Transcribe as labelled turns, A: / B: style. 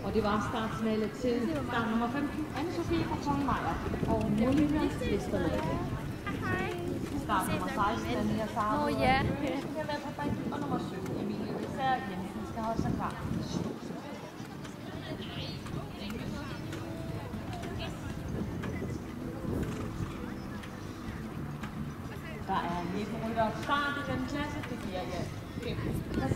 A: Og det var startsignalet til start nummer 15, Anne-Sophie fra Kongemeier og Monika Vesterlund. Start nummer 16, Anja Sarbo.
B: Åh ja.
A: Og nummer 17, Emilie Visser Jensen skal holde sig klar. Der er en rytter start i den klasse, det giver jeg 5